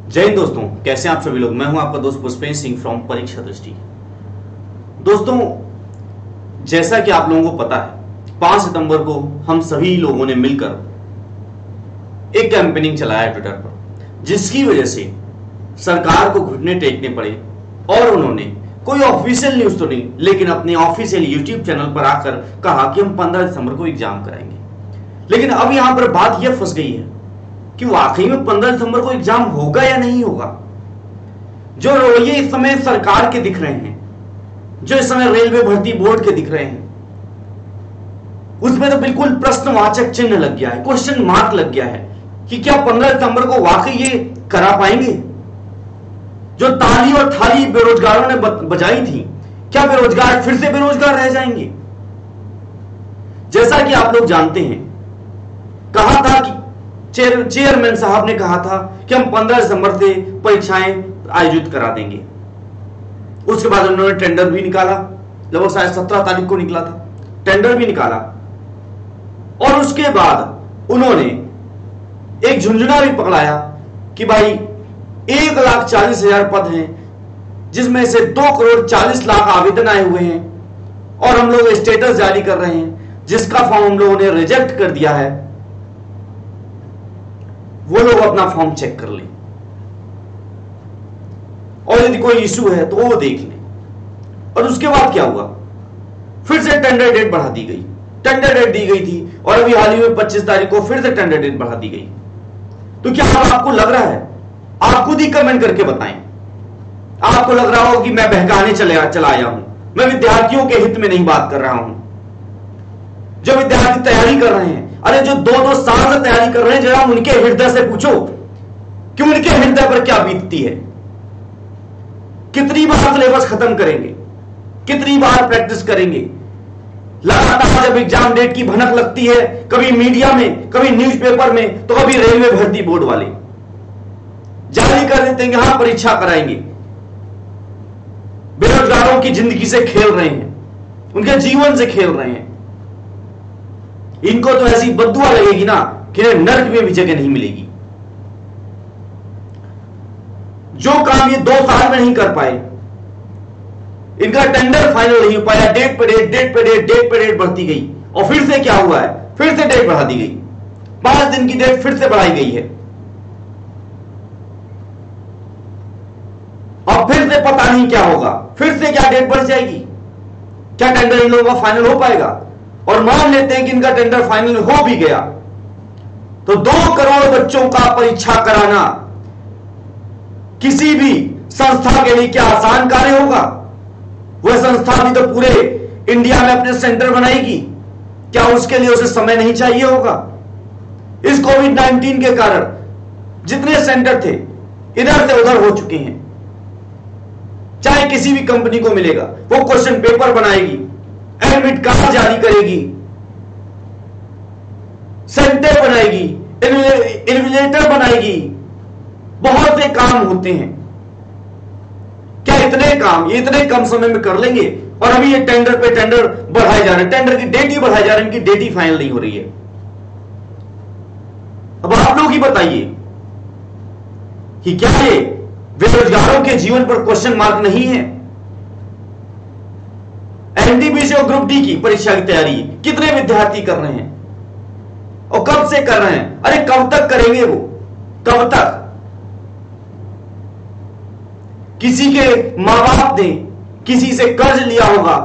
जय हिंद दोस्तों, कैसे हैं आप सभी लोग। मैं हूं आपका दोस्त पुष्पेंद्र सिंह फ्रॉम परीक्षा दृष्टि। दोस्तों, जैसा कि आप लोगों को पता है, 5 सितंबर को हम सभी लोगों ने मिलकर एक कैंपेनिंग चलाया ट्विटर पर, जिसकी वजह से सरकार को घुटने टेकने पड़े और उन्होंने कोई ऑफिशियल न्यूज तो नहीं, लेकिन अपने ऑफिशियल यूट्यूब चैनल पर आकर कहा कि हम 15 दिसंबर को एग्जाम कराएंगे। लेकिन अब यहां पर बात यह फंस गई है कि वाकई में 15 दिसंबर को एग्जाम होगा या नहीं होगा। जो रवैये इस समय सरकार के दिख रहे हैं, जो इस समय रेलवे भर्ती बोर्ड के दिख रहे हैं, उसमें तो बिल्कुल प्रश्नवाचक चिन्ह लग गया है, क्वेश्चन मार्क लग गया है कि क्या 15 दिसंबर को वाकई ये करा पाएंगे। जो ताली और थाली बेरोजगारों ने बजाई थी, क्या बेरोजगार फिर से बेरोजगार रह जाएंगे। जैसा कि आप लोग जानते हैं, कहा था कि चेयरमैन साहब ने कहा था कि हम 15 दिसंबर से परीक्षाएं आयोजित करा देंगे। उसके बाद उन्होंने टेंडर भी निकाला, लगभग शायद 17 तारीख को निकला था, टेंडर भी निकाला। और उसके बाद उन्होंने एक झुंझुना भी पकड़ाया कि भाई 1,40,000 पद हैं, जिसमें से 2,40,00,000 आवेदन आए हुए हैं और हम लोग स्टेटस जारी कर रहे हैं, जिसका फॉर्म हम लोगों ने रिजेक्ट कर दिया है। वो लोग अपना फॉर्म चेक कर लें और यदि कोई इशू है तो वो देख लें। और उसके बाद क्या हुआ, फिर से टेंडर डेट बढ़ा दी गई। टेंडर डेट दी गई थी और अभी हाल ही में 25 तारीख को फिर से टेंडर डेट बढ़ा दी गई। तो क्या आपको लग रहा है, आप खुद ही कमेंट करके बताएं, आपको लग रहा हो कि मैं बहकाने चला आया हूं, मैं विद्यार्थियों के हित में नहीं बात कर रहा हूं। जो विद्यार्थी तैयारी कर रहे हैं, अरे जो 2-2 साल से तैयारी कर रहे हैं, जरा उनके हृदय से पूछो कि उनके हृदय पर क्या बीतती है। कितनी बार सिलेबस खत्म करेंगे, कितनी बार प्रैक्टिस करेंगे। लगातार जब एग्जाम डेट की भनक लगती है, कभी मीडिया में, कभी न्यूज़पेपर में, तो कभी रेलवे भर्ती बोर्ड वाले जारी कर देते हैं कि हां परीक्षा कराएंगे। बेरोजगारों की जिंदगी से खेल रहे हैं, उनके जीवन से खेल रहे हैं। इनको तो ऐसी बद्दुआ लगेगी ना कि नर्क में भी जगह नहीं मिलेगी। जो काम ये 2 साल में नहीं कर पाए, इनका टेंडर फाइनल नहीं हो पाया, डेट पे डेट बढ़ती गई। और फिर से क्या हुआ है, फिर से डेट बढ़ा दी गई, 5 दिन की डेट फिर से बढ़ाई गई है। और फिर से पता नहीं क्या होगा, फिर से क्या डेट बढ़ जाएगी, क्या टेंडर इन लोगों का फाइनल हो पाएगा। और मान लेते हैं कि इनका टेंडर फाइनल हो भी गया, तो 2 करोड़ बच्चों का परीक्षा कराना किसी भी संस्था के लिए क्या आसान कार्य होगा। वह संस्था भी तो पूरे इंडिया में अपने सेंटर बनाएगी, क्या उसके लिए उसे समय नहीं चाहिए होगा। इस कोविड-19 के कारण जितने सेंटर थे इधर से उधर हो चुके हैं। चाहे किसी भी कंपनी को मिलेगा, वो क्वेश्चन पेपर बनाएगी, एडमिट कार्ड जारी करेगी, सेंटर बनाएगी, इन्विजिलेटर बनाएगी, बहुत से काम होते हैं। क्या इतने काम ये इतने कम समय में कर लेंगे। और अभी ये टेंडर पे टेंडर बढ़ाए जा रहे हैं, टेंडर की डेट ही बढ़ाए जा रहे हैं, इनकी डेट ही फाइनल नहीं हो रही है। अब आप लोग ही बताइए कि क्या ये बेरोजगारों के जीवन पर क्वेश्चन मार्क नहीं है। एनटीपीसी और ग्रुप डी की परीक्षा की तैयारी कितने विद्यार्थी कर रहे हैं और कब से कर रहे हैं। अरे कब तक करेंगे वो, कब तक। किसी के मां बाप ने किसी से कर्ज लिया होगा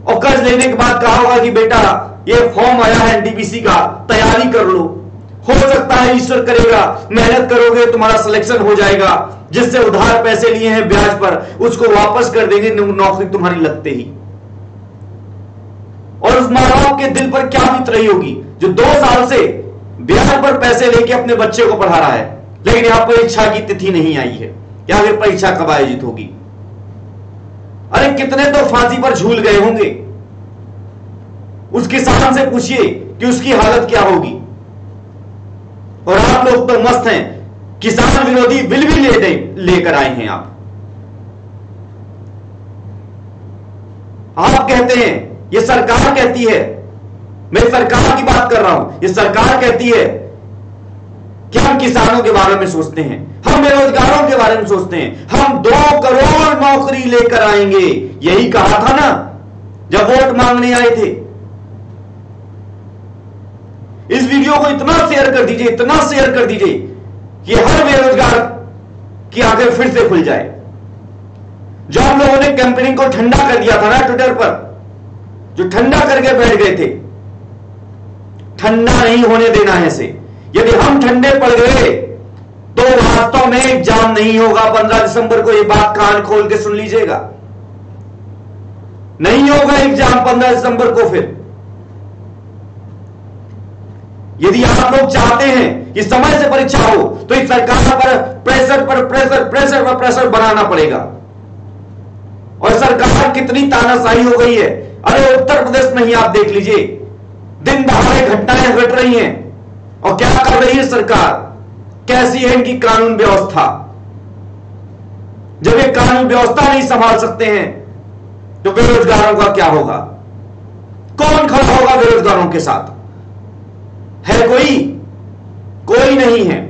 और कर्ज लेने के बाद कहा होगा कि बेटा ये फॉर्म आया है एनटीपीसी का, तैयारी कर लो, हो सकता है ईश्वर करेगा, मेहनत करोगे तुम्हारा सिलेक्शन हो जाएगा। जिससे उधार पैसे लिए हैं ब्याज पर, उसको वापस कर देंगे नौकरी तुम्हारी लगते ही। और उस मां बाप के दिल पर क्या बीत रही होगी जो 2 साल से ब्याज पर पैसे लेके अपने बच्चे को पढ़ा रहा है, लेकिन यहां परीक्षा की तिथि नहीं आई है, या फिर परीक्षा कब आयोजित होगी। अरे कितने तो फांसी पर झूल गए होंगे। उस किसान से पूछिए कि उसकी हालत क्या होगी। और आप लोग तो मस्त हैं, किसान विरोधी बिल भी लेकर आए हैं। आप कहते हैं, ये सरकार कहती है, मैं सरकार की बात कर रहा हूं, ये सरकार कहती है कि हम हम किसानों के बारे में सोचते हैं, हम बेरोजगारों के बारे में सोचते हैं, हम 2 करोड़ नौकरी लेकर आएंगे, यही कहा था ना जब वोट मांगने आए थे। इस वीडियो को इतना शेयर कर दीजिए, इतना शेयर कर दीजिए कि हर बेरोजगार की आंखें फिर से खुल जाए। जो हम लोगों ने कैंपेनिंग को ठंडा कर दिया था ना ट्विटर पर, जो ठंडा करके बैठ गए थे, ठंडा नहीं होने देना है इसे। यदि हम ठंडे पड़ गए तो वास्तव में एग्जाम नहीं होगा 15 दिसंबर को। ये बात कान खोल के सुन लीजिएगा, नहीं होगा एग्जाम 15 दिसंबर को। फिर यदि आप लोग चाहते हैं कि समय से परीक्षा हो तो इस सरकार पर प्रेशर बनाना पड़ेगा। और सरकार कितनी तानाशाही हो गई है। अरे उत्तर प्रदेश में ही आप देख लीजिए, दिन दहाड़े घटनाएं घट रही हैं और क्या कर रही है सरकार, कैसी है इनकी कानून व्यवस्था। जब ये कानून व्यवस्था नहीं संभाल सकते हैं तो बेरोजगारों का क्या होगा? कौन खड़ा होगा बेरोजगारों के साथ? है कोई नहीं है।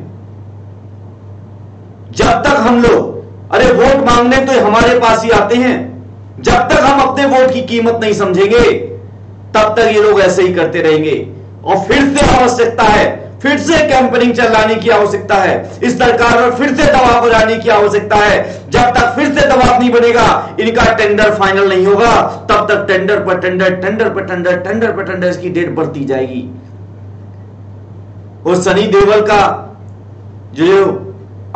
जब तक हम लोग अरे वोट मांगने तो हमारे पास ही आते हैं, जब तक हम अपने वोट की कीमत नहीं समझेंगे तब तक ये लोग ऐसे ही करते रहेंगे। और फिर से आवश्यकता है, फिर से कैंपेनिंग चलाने की आवश्यकता है, इस सरकार पर फिर से दबाव बनाने की आवश्यकता है। जब तक फिर से दबाव नहीं बनेगा, इनका टेंडर फाइनल नहीं होगा, तब तक टेंडर पर टेंडर इसकी डेट बढ़ती जाएगी। और सनी देओल का जो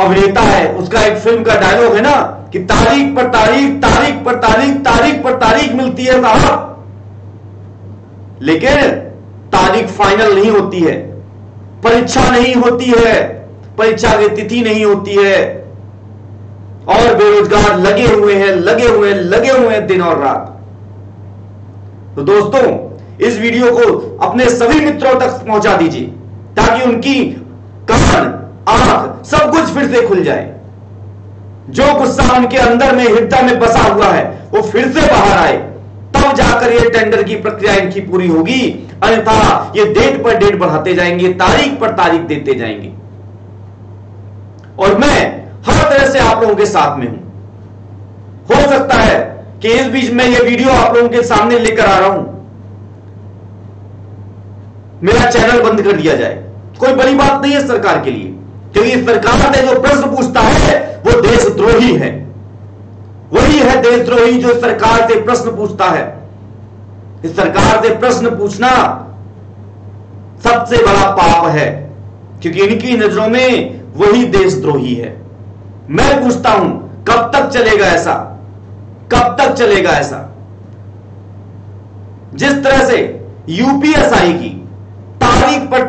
अभिनेता है उसका एक फिल्म का डायलॉग है ना कि तारीख पर तारीख मिलती है साहब, लेकिन तारीख फाइनल नहीं होती है, परीक्षा नहीं होती है, परीक्षा की तिथि नहीं होती है। और बेरोजगार लगे हुए हैं दिन और रात। तो दोस्तों, इस वीडियो को अपने सभी मित्रों तक पहुंचा दीजिए ताकि उनकी कान आंख सब कुछ फिर से खुल जाए। जो गुस्सा उनके अंदर में हृदय में बसा हुआ है वो फिर से बाहर आए, तब जाकर ये टेंडर की प्रक्रिया इनकी पूरी होगी। अन्यथा ये डेट पर डेट बढ़ाते जाएंगे, तारीख पर तारीख देते जाएंगे। और मैं हर तरह से आप लोगों के साथ में हूं। हो सकता है कि इस बीच में ये वीडियो आप लोगों के सामने लेकर आ रहा हूं, मेरा चैनल बंद कर दिया जाए, कोई बड़ी बात नहीं है सरकार के लिए, क्योंकि सरकार से जो प्रश्न पूछता है वो देशद्रोही है। वही है देशद्रोही जो सरकार से प्रश्न पूछता है। इस सरकार से प्रश्न पूछना सबसे बड़ा पाप है, क्योंकि इनकी नजरों में वही देशद्रोही है। मैं पूछता हूं, कब तक चलेगा ऐसा? कब तक चलेगा ऐसा? जिस तरह से यूपीएसआई की तारीख पर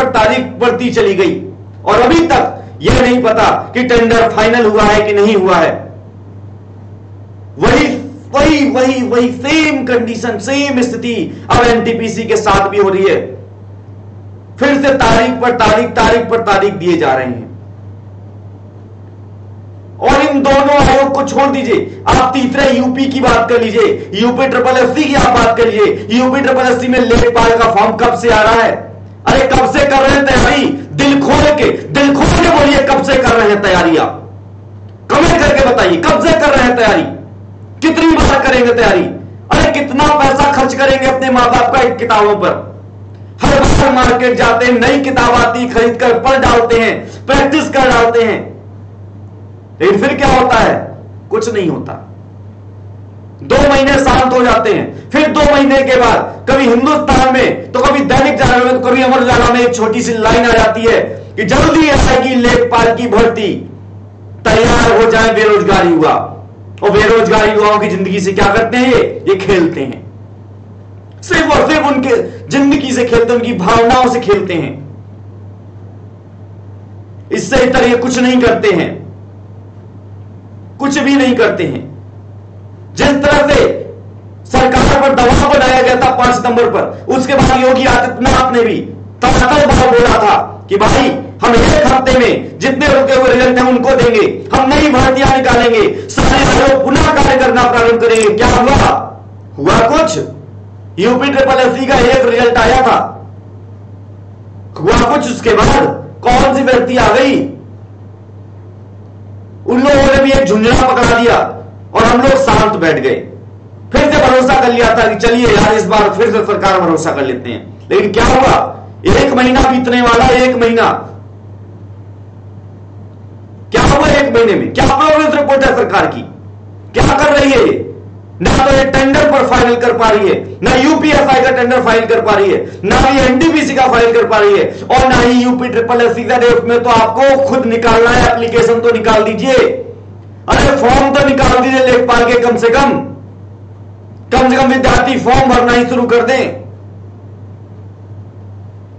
तारीख बढ़ती चली गई और अभी तक यह नहीं पता कि टेंडर फाइनल हुआ है कि नहीं हुआ है। वही सेम कंडीशन, सेम स्थिति अब एनटीपीसी के साथ भी हो रही है। फिर से तारीख पर तारीख दिए जा रहे हैं। और इन दोनों आयोग को छोड़ दीजिए, आप तीसरे यूपी की बात कर लीजिए, यूपी SSS की आप बात कर लीजिए। यूपी SSS में लेखपाल का फॉर्म कब से आ रहा है? अरे कब से कर रहे हैं तैयारी? दिल खोल के बोलिए, कब से कर रहे हैं तैयारी? आप कमेंट करके बताइए, कब से कर रहे हैं तैयारी? कितनी बार करेंगे तैयारी? अरे कितना पैसा खर्च करेंगे अपने मां बाप का इन किताबों पर? हर बार मार्केट जाते हैं, नई किताब आती, खरीद कर पढ़ डालते हैं, प्रैक्टिस कर डालते हैं, लेकिन फिर क्या होता है? कुछ नहीं होता। 2 महीने शांत हो जाते हैं, फिर 2 महीने के बाद कभी हिंदुस्तान में तो कभी दैनिक जागरण में तो कभी अमर उजाला में एक छोटी सी लाइन आ जाती है कि जल्दी आएगी लेखपाल की भर्ती, तैयार हो जाए बेरोजगार युवा। और बेरोजगार युवाओं की जिंदगी से क्या करते हैं? ये खेलते हैं, सिर्फ और सिर्फ उनके जिंदगी से खेलते हैं, उनकी भावनाओं से खेलते हैं। इससे इतर ये कुछ नहीं करते हैं, कुछ भी नहीं करते हैं। जिस तरह से सरकार पर दबाव बनाया गया था 5 सितंबर पर, उसके बाद योगी आदित्यनाथ ने भी तमाम बार बोला था कि भाई हम 1 हफ्ते में जितने रुके हुए रिजल्ट हैं उनको देंगे, हम नई भर्तियां निकालेंगे, सारे आयोग पुनः कार्य करना प्रारंभ करेंगे। क्या हुआ कुछ? यूपी SSS का एक रिजल्ट आया था, हुआ कुछ उसके बाद कौन सी व्यक्ति आ गई, उन लोगों ने भी एक झुंझुना पकड़ा दिया और हम लोग शांत बैठ गए। फिर से भरोसा कर लिया था कि चलिए यार इस बार फिर से सरकार भरोसा कर लेते हैं। लेकिन क्या हुआ, एक महीना बीतने वाला, एक महीना क्या हुआ, एक महीने में क्या प्रोग्रेस रिपोर्ट है सरकार की, क्या कर रही है ये? ना तो ये टेंडर पर फाइल कर पा रही है, ना यूपीएसआई का टेंडर फाइल कर पा रही है, ना ये एनटीपीसी का फाइल कर पा रही है, और ना ही UP triple S season F में तो आपको खुद निकालना है, एप्लीकेशन तो निकाल दीजिए, अरे फॉर्म तो निकाल दीजिए लेखपाल के, कम से कम विद्यार्थी फॉर्म भरना ही शुरू कर दें।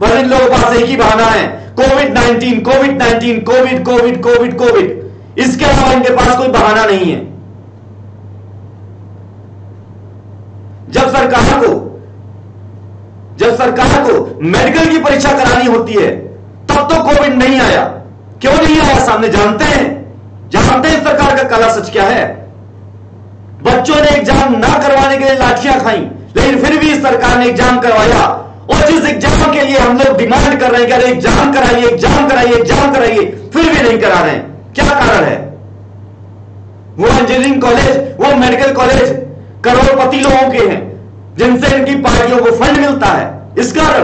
पर इन लोगों के पास एक ही बहाना है, कोविड-19, कोविड-19, कोविड कोविड कोविड कोविड, इसके अलावा इनके पास कोई बहाना नहीं है। जब सरकार को मेडिकल की परीक्षा करानी होती है तब तो कोविड नहीं आया। क्यों नहीं आया सामने, जानते हैं सरकार का काला सच क्या है? बच्चों ने एग्जाम ना करवाने के लिए लाठियां खाई, लेकिन फिर भी सरकार ने एग्जाम करवाया, और जिस एग्जाम के लिए हम लोग डिमांड कर रहे हैं कि अरे एग्जाम कराइए, एग्जाम कराइए, एग्जाम कराइए, फिर भी नहीं करा रहे हैं। क्या कारण है? वो इंजीनियरिंग कॉलेज, वो मेडिकल कॉलेज करोड़पति लोगों के हैं जिनसे इनकी पार्टियों को फंड मिलता है, इस कारण।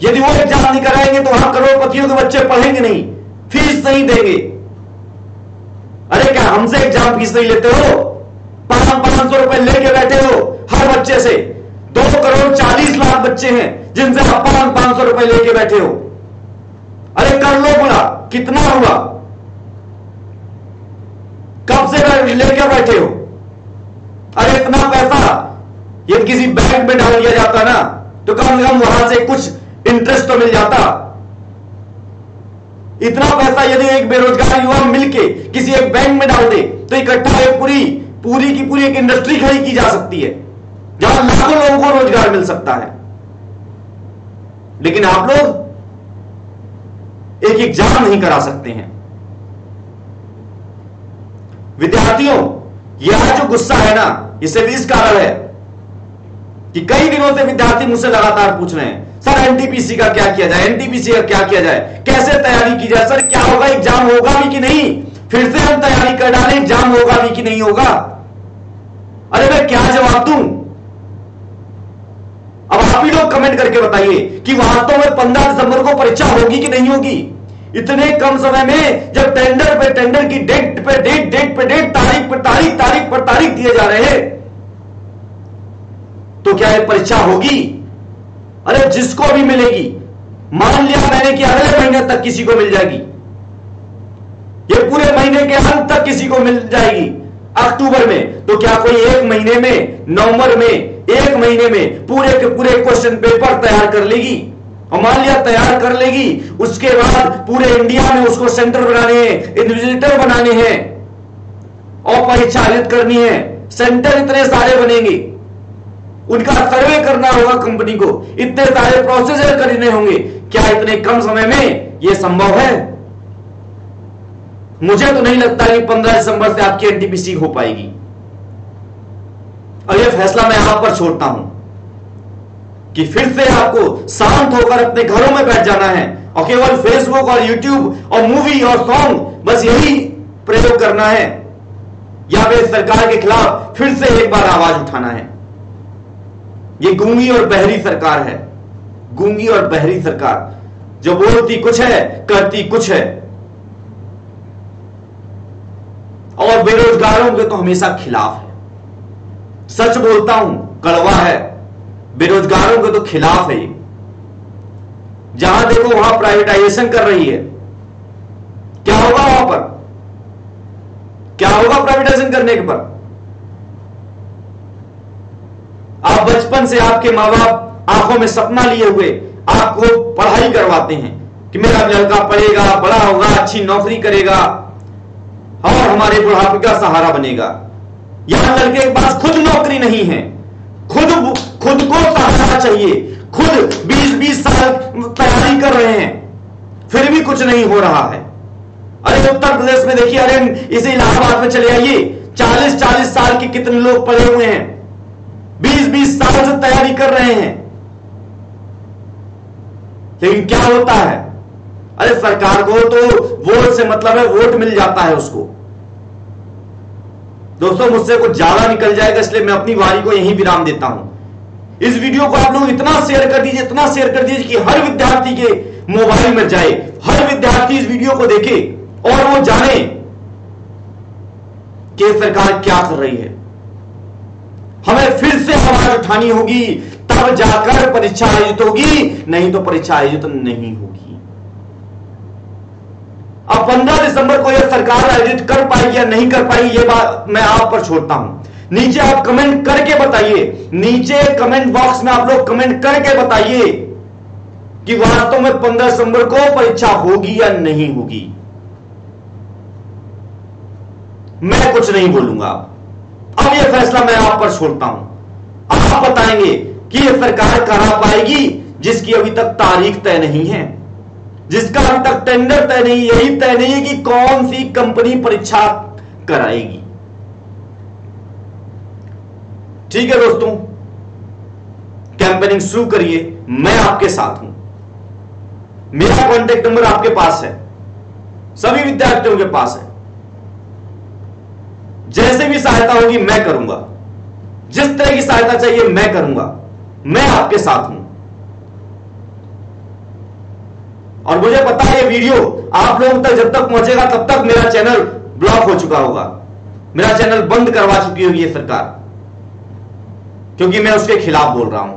यदि वो एग्जाम नहीं कराएंगे तो वहां करोड़पतियों के बच्चे पढ़ेंगे नहीं, फीस नहीं देंगे। अरे क्या हमसे एग्जाम फीस नहीं लेते हो? 500 रुपए लेके बैठे हो हर बच्चे से। 2,40,00,000 बच्चे हैं जिनसे आप 500 रुपए लेके बैठे हो। अरे कर लो बोला, कितना हुआ? कब से लेकर बैठे हो? अरे इतना पैसा यदि किसी बैंक में डाल दिया जाता ना तो कम से कम वहां से कुछ इंटरेस्ट तो मिल जाता। इतना पैसा यदि एक बेरोजगार युवा मिलके किसी एक बैंक में डाल दे तो इकट्ठा एक पूरी की पूरी एक इंडस्ट्री खड़ी की जा सकती है जहां लाखों लोगों को रोजगार मिल सकता है। लेकिन आप लोग एक एग्जाम नहीं करा सकते हैं। विद्यार्थियों, यह जो गुस्सा है ना, इसे भी इस कारण है कि कई दिनों से विद्यार्थी मुझसे लगातार पूछ रहे हैं, सर एनटीपीसी का क्या किया जाए, एनटीपीसी का क्या किया जाए, कैसे तैयारी की जाए, सर क्या होगा, एग्जाम होगा भी कि नहीं, फिर से हम तैयारी कर डालें, एग्जाम होगा भी कि नहीं होगा। अरे मैं क्या जवाब दूं? अब आप ही लोग कमेंट करके बताइए कि वास्तव में 15 दिसंबर को परीक्षा होगी कि नहीं होगी। इतने कम समय में जब टेंडर पे टेंडर की डेट पे डेट, तारीख पर तारीख दिए जा रहे हैं, तो क्या यह परीक्षा होगी? अरे जिसको भी मिलेगी, मान लिया मैंने कि अगले महीने तक किसी को मिल जाएगी, ये पूरे महीने के अंत तक किसी को मिल जाएगी अक्टूबर में, तो क्या कोई एक महीने में, नवंबर में, एक महीने में पूरे के पूरे क्वेश्चन पेपर तैयार कर लेगी? और मान लिया तैयार कर लेगी, उसके बाद पूरे इंडिया में उसको सेंटर बनाने हैं, इन्विजिलेटर बनाने हैं और परीक्षा आयोजित करनी है। सेंटर इतने सारे बनेंगे, उनका सर्वे करना होगा कंपनी को, इतने सारे प्रोसीजर करने होंगे। क्या इतने कम समय में यह संभव है? मुझे तो नहीं लगता कि 15 दिसंबर से आपकी एनटीपीसी हो पाएगी। और यह फैसला मैं आप पर छोड़ता हूं कि फिर से आपको शांत होकर अपने घरों में बैठ जाना है और केवल फेसबुक और यूट्यूब और मूवी और सॉन्ग, बस यही प्रयोग करना है, या फिर सरकार के खिलाफ फिर से एक बार आवाज उठाना है। यह गूंगी और बहरी सरकार है, गूंगी और बहरी सरकार, जो बोलती कुछ है करती कुछ है, और बेरोजगारों के तो हमेशा खिलाफ है। सच बोलता हूं, कड़वा है, बेरोजगारों के तो खिलाफ है। जहां देखो वहां प्राइवेटाइजेशन कर रही है। क्या होगा वहां पर? क्या होगा प्राइवेटाइजेशन करने के पर? आप बचपन से आपके मां बाप आंखों में सपना लिए हुए आपको पढ़ाई करवाते हैं कि मेरा लड़का पढ़ेगा, बड़ा होगा, अच्छी नौकरी करेगा और हमारे बुढ़ापे का सहारा बनेगा। यहां लड़के के पास खुद नौकरी नहीं है, खुद को सहारा चाहिए, खुद 20-20 साल तैयारी कर रहे हैं, फिर भी कुछ नहीं हो रहा है। अरे उत्तर प्रदेश में देखिए, अरे इसे इलाहाबाद में चले आइए, 40-40 साल के कितने लोग पढ़े हुए हैं, 20-20 साल से तैयारी कर रहे हैं, लेकिन क्या होता है, अरे सरकार को तो वोट से मतलब है, वोट मिल जाता है उसको। दोस्तों मुझसे कुछ ज्यादा निकल जाएगा, इसलिए मैं अपनी वारी को यहीं विराम देता हूं। इस वीडियो को आप लोग इतना शेयर कर दीजिए, इतना शेयर कर दीजिए कि हर विद्यार्थी के मोबाइल में जाए, हर विद्यार्थी इस वीडियो को देखे और वो जाने कि सरकार क्या कर रही है। हमें फिर से आवाज उठानी होगी, तब जाकर परीक्षा आयोजित होगी, नहीं तो परीक्षा आयोजित नहीं होगी। अब 15 दिसंबर को यह सरकार आयोजित कर पाएगी या नहीं कर पाएगी, यह बात मैं आप पर छोड़ता हूं। नीचे आप कमेंट करके बताइए, नीचे कमेंट बॉक्स में आप लोग कमेंट करके बताइए कि वास्तव में 15 दिसंबर को परीक्षा होगी या नहीं होगी। मैं कुछ नहीं बोलूंगा। अब यह फैसला मैं आप पर छोड़ता हूं। आप बताएंगे कि यह सरकार करा पाएगी जिसकी अभी तक तारीख तय नहीं है, जिसका अभी तक टेंडर तय नहीं, यही तय नहीं है कि कौन सी कंपनी परीक्षा कराएगी। ठीक है दोस्तों, कैंपेनिंग शुरू करिए, मैं आपके साथ हूं। मेरा कॉन्टेक्ट नंबर आपके पास है, सभी विद्यार्थियों के पास है। जैसे भी सहायता होगी मैं करूंगा, जिस तरह की सहायता चाहिए मैं करूंगा, मैं आपके साथ हूं। और मुझे पता है ये वीडियो आप लोगों तक जब तक पहुंचेगा तब तक मेरा चैनल ब्लॉक हो चुका होगा, मेरा चैनल बंद करवा चुकी होगी ये सरकार, क्योंकि मैं उसके खिलाफ बोल रहा हूं।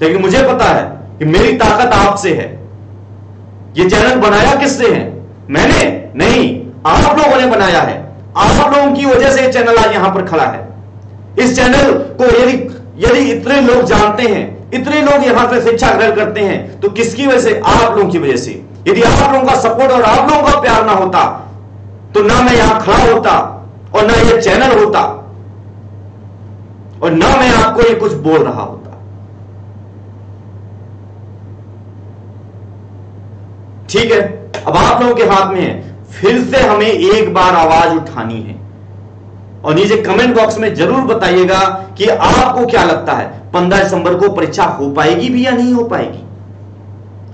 लेकिन मुझे पता है कि मेरी ताकत आपसे है। ये चैनल बनाया किससे है? मैंने नहीं, आप लोगों ने बनाया है। आप लोगों की वजह से ये चैनल आज यहां पर खड़ा है। इस चैनल को यदि इतने लोग जानते हैं, इतने लोग यहां से शिक्षा ग्रहण करते हैं, तो किसकी वजह से? आप लोगों की वजह से। यदि आप लोगों का सपोर्ट और आप लोगों का प्यार ना होता तो ना मैं यहां खड़ा होता और ना ये चैनल होता और ना मैं आपको ये कुछ बोल रहा होता। ठीक है, अब आप लोगों के हाथ में है, फिर से हमें एक बार आवाज उठानी है। और नीचे कमेंट बॉक्स में जरूर बताइएगा कि आपको क्या लगता है 15 दिसंबर को परीक्षा हो पाएगी भी या नहीं हो पाएगी,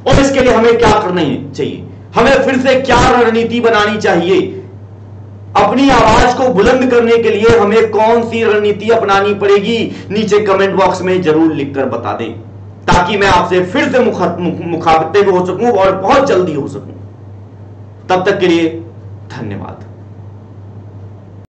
और इसके लिए हमें क्या करना चाहिए, हमें फिर से क्या रणनीति बनानी चाहिए, अपनी आवाज को बुलंद करने के लिए हमें कौन सी रणनीति अपनानी पड़ेगी। नीचे कमेंट बॉक्स में जरूर लिखकर बता दें, ताकि मैं आपसे फिर से मुखातिब हो सकूं और बहुत जल्दी हो सकूं। तब तक के लिए धन्यवाद।